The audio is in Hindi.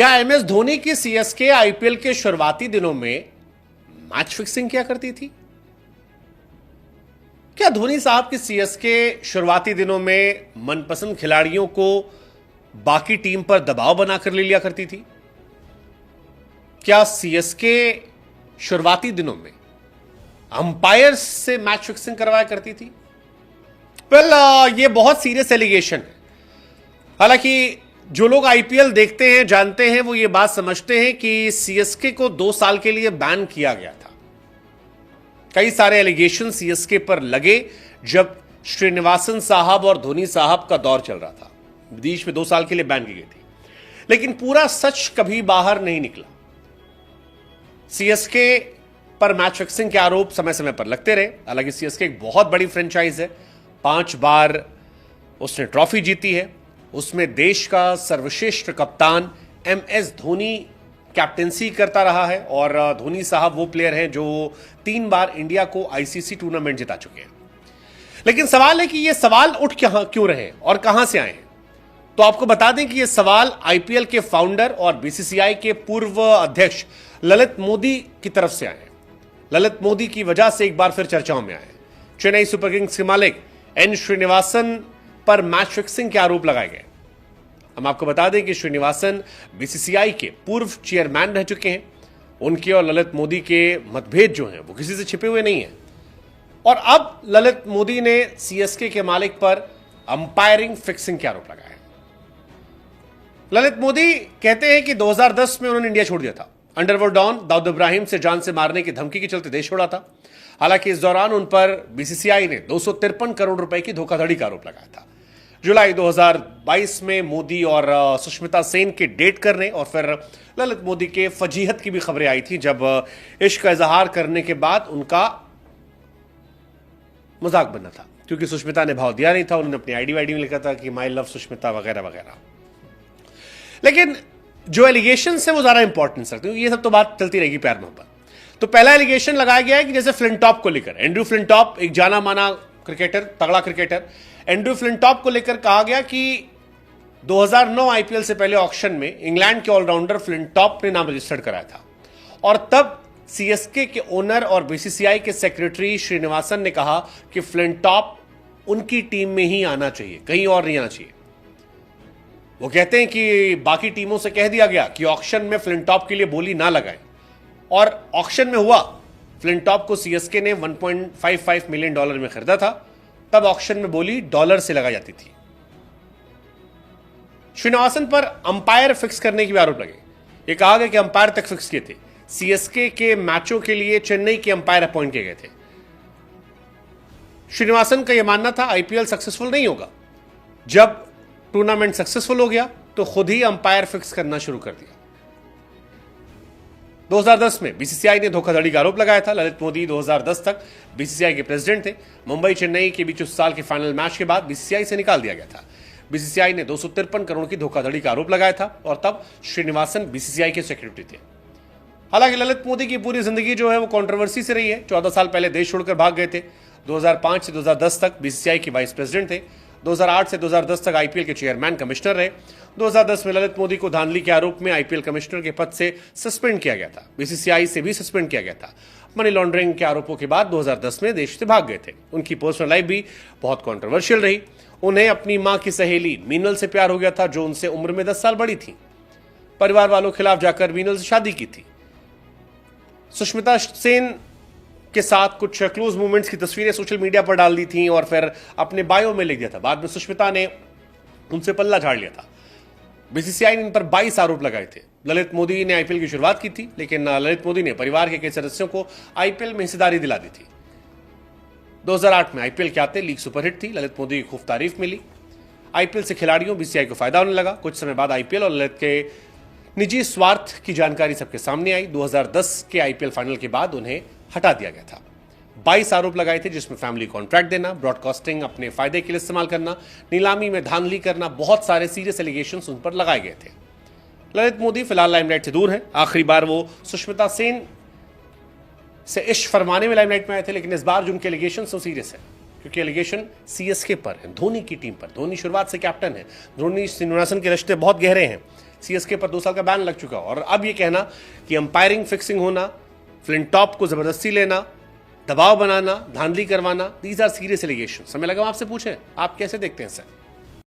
क्या एमएस धोनी की सीएसके आईपीएल के शुरुआती दिनों में मैच फिक्सिंग किया करती थी? क्या धोनी साहब की सीएसके शुरुआती दिनों में मनपसंद खिलाड़ियों को बाकी टीम पर दबाव बनाकर ले लिया करती थी? क्या सीएसके शुरुआती दिनों में अंपायर्स से मैच फिक्सिंग करवाया करती थी? ये बहुत सीरियस एलिगेशन है। हालांकि जो लोग आईपीएल देखते हैं, जानते हैं, वो ये बात समझते हैं कि सीएसके को 2 साल के लिए बैन किया गया था। कई सारे एलिगेशन सीएसके पर लगे जब श्रीनिवासन साहब और धोनी साहब का दौर चल रहा था। विदेश में 2 साल के लिए बैन की गई थी, लेकिन पूरा सच कभी बाहर नहीं निकला। सीएसके पर मैच फिक्सिंग के आरोप समय समय पर लगते रहे। हालांकि सीएसके एक बहुत बड़ी फ्रेंचाइज है, 5 बार उसने ट्रॉफी जीती है, उसमें देश का सर्वश्रेष्ठ कप्तान एमएस धोनी कैप्टेंसी करता रहा है और धोनी साहब वो प्लेयर हैं जो 3 बार इंडिया को आईसीसी टूर्नामेंट जिता चुके हैं। लेकिन सवाल है कि ये सवाल उठ क्यों रहे और कहां से आए हैं। तो आपको बता दें कि ये सवाल आईपीएल के फाउंडर और बीसीसीआई के पूर्व अध्यक्ष ललित मोदी की तरफ से आए हैं। ललित मोदी की वजह से एक बार फिर चर्चाओं में आए हैं। चेन्नई सुपर किंग्स के मालिक एन श्रीनिवासन पर मैच फिक्सिंग के आरोप लगाए गए। हम आपको बता दें कि श्रीनिवासन बीसीसीआई के पूर्व चेयरमैन रह चुके हैं। उनके और ललित मोदी के मतभेद जो हैं वो किसी से छिपे हुए नहीं हैं। और अब ललित मोदी ने सीएसके के मालिक पर अंपायरिंग फिक्सिंग के आरोप लगाए हैं। ललित मोदी कहते हैं कि 2010 में उन्होंने इंडिया छोड़ दिया था। अंडरवर्ल्ड डॉन दाऊद इब्राहिम से जान से मारने की धमकी के चलते देश छोड़ा था। हालांकि इस दौरान उन पर बीसीसीआई ने 253 करोड़ रुपए की धोखाधड़ी का आरोप लगाया था। जुलाई 2022 में मोदी और सुष्मिता सेन के डेट करने और फिर ललित मोदी के फजीहत की भी खबरें आई थी, जब इश्क का इजहार करने के बाद उनका मजाक बनना था, क्योंकि सुष्मिता ने भाव दिया नहीं था। उन्होंने अपनी आईडी में लिखा था कि माई लव सुष्मिता वगैरह वगैरह। लेकिन जो एलिगेशंस है वो ज्यादा इंपॉर्टेंस रखते हैं। ये सब तो बात चलती रहेगी प्यार मोहब्बत। तो पहला एलिगेशन लगाया गया है कि जैसे फ्लिंटॉप को लेकर, एंड्रू फ्लिंटॉप एक जाना माना क्रिकेटर, तगड़ा क्रिकेटर, एंड्रू फ्लिंटॉप को लेकर कहा गया कि 2009 आईपीएल से पहले ऑक्शन में इंग्लैंड के ऑलराउंडर फ्लिंटॉप ने नाम रजिस्टर्ड कराया था और तब सीएसके के ओनर और बीसीसीआई के सेक्रेटरी श्रीनिवासन ने कहा कि फ्लिंटॉप उनकी टीम में ही आना चाहिए, कहीं और नहीं आना चाहिए। वो कहते हैं कि बाकी टीमों से कह दिया गया कि ऑक्शन में फ्लिंटॉप के लिए बोली ना लगाएं, और ऑक्शन में हुआ। फ्लिंटॉप को सीएसके ने $1.55 मिलियन में खरीदा था। तब ऑक्शन में बोली डॉलर से लगाई जाती थी। श्रीनिवासन पर अंपायर फिक्स करने के भी आरोप लगे। यह कहा गया कि अंपायर तक फिक्स किए थे। सीएसके के मैचों के लिए चेन्नई के अंपायर अपॉइंट किए गए थे। श्रीनिवासन का यह मानना था आईपीएल सक्सेसफुल नहीं होगा। जब टूर्नामेंट सक्सेसफुल हो गया तो खुद ही अंपायर फिक्स करना शुरू कर दिया। 2010 में बीसीसीआई ने धोखाधड़ी का आरोप लगाया था। ललित मोदी 2010 तक बीसीसीआई के प्रेसिडेंट थे। मुंबई चेन्नई के बीच उस साल के फाइनल मैच के बाद बीसीसीआई से निकाल दिया गया था। बीसीसीआई ने 253 करोड़ की धोखाधड़ी का आरोप लगाया था और तब श्रीनिवासन बीसीसीआई के सेक्रेटरी थे। हालांकि ललित मोदी की पूरी जिंदगी जो है वो कंट्रोवर्सी से रही है। 14 साल पहले देश छोड़कर भाग गए थे। 2005 से 2010 तक बीसीसीआई के वाइस प्रेसिडेंट थे। 2008 से 2010 तक आईपीएल के चेयरमैन कमिश्नर रहे। 2010 में ललित मोदी को धांधली के आरोप में आईपीएल कमिश्नर के पद से सस्पेंड किया गया था। बीसीसीआई से भी सस्पेंड किया गया था। मनी लॉन्ड्रिंग के आरोपों के बाद 2010 में देश से भाग गए थे। उनकी पर्सनल लाइफ भी बहुत कंट्रोवर्शियल रही। उन्हें अपनी मां की सहेली मीनल से प्यार हो गया था, जो उनसे उम्र में 10 साल बड़ी थी। परिवार वालों के खिलाफ जाकर मीनल से शादी की थी। सुष्मिता सेन के साथ कुछ क्लोज मूवमेंट्स की तस्वीरें सोशल मीडिया पर डाल दी थी और फिर अपने बायो में लिख दिया था। बाद में सुष्मिता ने उनसे पल्ला झाड़ लिया था। बीसीसीआई ने इन पर 22 आरोप लगाए थे। ललित मोदी ने आईपीएल की शुरुआत की थी, लेकिन ललित मोदी ने परिवार के कई सदस्यों को आईपीएल में हिस्सेदारी दिला दी थी। 2008 में आईपीएल के आते लीग सुपरहिट थी। ललित मोदी की खूब तारीफ मिली। आईपीएल से खिलाड़ियों बीसीसीआई को फायदा होने लगा। कुछ समय बाद आईपीएल और ललित के निजी स्वार्थ की जानकारी सबके सामने आई। 2010 के आईपीएल फाइनल के बाद उन्हें हटा दिया गया था। 22 आरोप लगाए थे, जिसमें फैमिली कॉन्ट्रैक्ट देना, ब्रॉडकास्टिंग अपने फायदे के लिए इस्तेमाल करना, नीलामी में धांधली करना, बहुत सारे सीरियस एलिगेशंस उन पर लगाए गए थे। ललित मोदी फिलहाल लाइमलाइट से दूर है। आखिरी बार वो सुष्मिता सेन से इश्क फरमाने में लाइमलाइट में आए थे, लेकिन इस बार जो उनके एलिगेशन तो सीरियस है, क्योंकि एलिगेशन सीएसके पर है, धोनी की टीम पर। धोनी शुरुआत से कैप्टन है। धोनी श्रीनिवासन के रिश्ते बहुत गहरे हैं, सीएसके पर 2 साल का बैन लग चुका और अब ये कहना कि अंपायरिंग फिक्सिंग होना, फ्लिंटॉप को जबरदस्ती लेना, दबाव बनाना, धांधली करवाना, दीज आर सीरियस एलिगेशन। हमें लगा आपसे पूछे, आप कैसे देखते हैं सर?